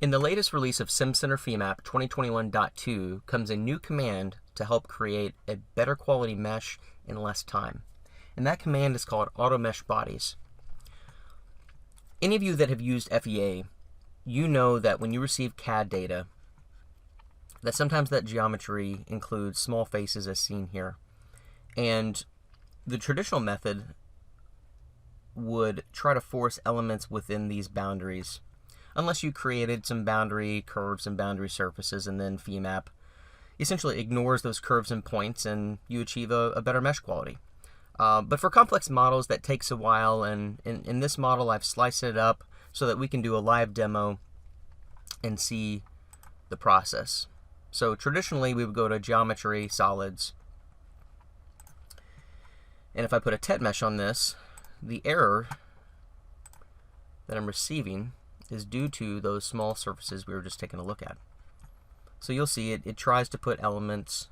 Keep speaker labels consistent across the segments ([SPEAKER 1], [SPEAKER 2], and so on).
[SPEAKER 1] In the latest release of Simcenter Femap 2021.2 comes a new command to help create a better quality mesh in less time. And that command is called Automesh Bodies. Any of you that have used FEA, you know that when you receive CAD data, that sometimes that geometry includes small faces as seen here. And the traditional method would try to force elements within these boundaries, unless you created some boundary curves and boundary surfaces, and then Femap essentially ignores those curves and points and you achieve a better mesh quality. But for complex models, that takes a while, and in this model I've sliced it up so that we can do a live demo and see the process. So traditionally we would go to Geometry, Solids, and if I put a tet mesh on this, the error that I'm receiving is due to those small surfaces we were just taking a look at. So you'll see it tries to put elements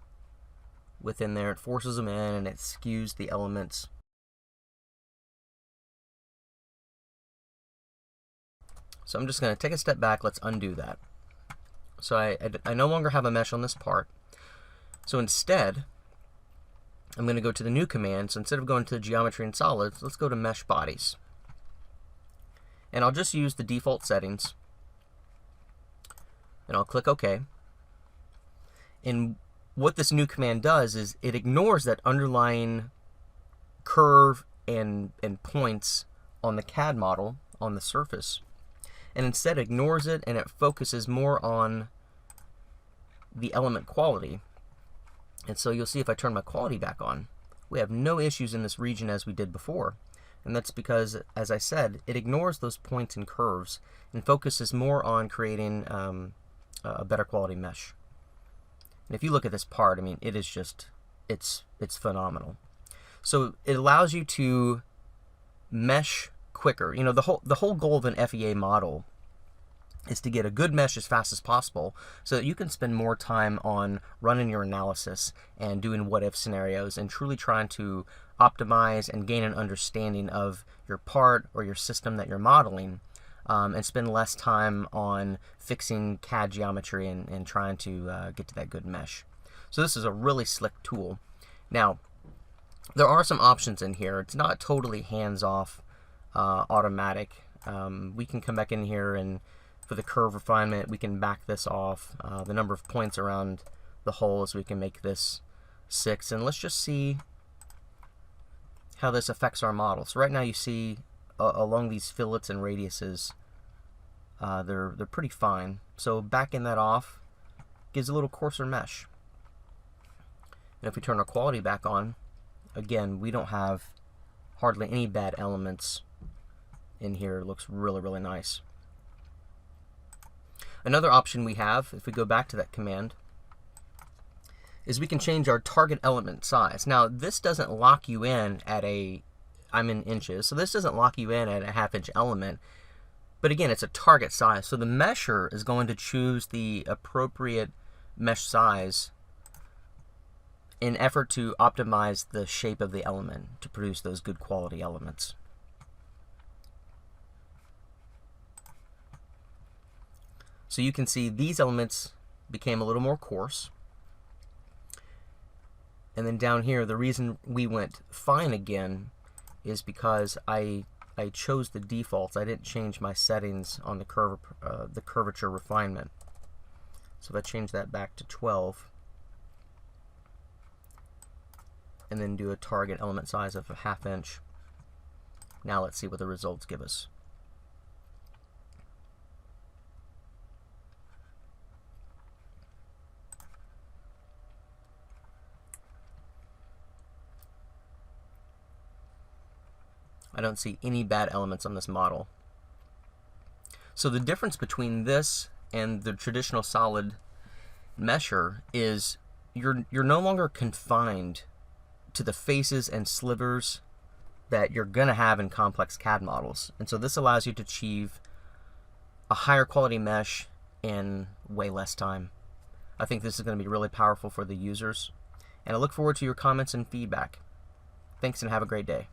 [SPEAKER 1] within there, it forces them in, and it skews the elements. So I'm just going to take a step back, let's undo that. So I no longer have a mesh on this part. So instead, I'm going to go to the new command. So instead of going to Geometry and Solids, let's go to Mesh Bodies. And I'll just use the default settings, and I'll click OK. And what this new command does is it ignores that underlying curve and points on the CAD model on the surface, and instead ignores it, and it focuses more on the element quality. And so you'll see if I turn my quality back on, we have no issues in this region as we did before. And that's because, as I said, it ignores those points and curves and focuses more on creating a better quality mesh. And if you look at this part, I mean, it is just, it's phenomenal. So it allows you to mesh quicker. You know, the whole goal of an FEA model is to get a good mesh as fast as possible so that you can spend more time on running your analysis and doing what-if scenarios and truly trying to optimize and gain an understanding of your part or your system that you're modeling, and spend less time on fixing CAD geometry and trying to get to that good mesh. So this is a really slick tool. Now, there are some options in here. It's not totally hands-off automatic. We can come back in here, and for the curve refinement, we can back this off. The number of points around the holes, we can make this 6. And let's just see how this affects our model. So right now you see along these fillets and radiuses, they're pretty fine. So backing that off gives a little coarser mesh. And if we turn our quality back on, again, we don't have hardly any bad elements in here. It looks really, really nice. Another option we have, if we go back to that command, is we can change our target element size. Now, this doesn't lock you in at I'm in inches, so this doesn't lock you in at a 1/2 inch element. But again, it's a target size. So the mesher is going to choose the appropriate mesh size in effort to optimize the shape of the element to produce those good quality elements. So you can see these elements became a little more coarse. And then down here, the reason we went fine again is because I chose the defaults. I didn't change my settings on the curvature refinement. So if I change that back to 12, and then do a target element size of a 1/2 inch, now let's see what the results give us. I don't see any bad elements on this model. So the difference between this and the traditional solid mesher is you're no longer confined to the faces and slivers that you're going to have in complex CAD models. And so this allows you to achieve a higher quality mesh in way less time. I think this is going to be really powerful for the users. And I look forward to your comments and feedback. Thanks and have a great day.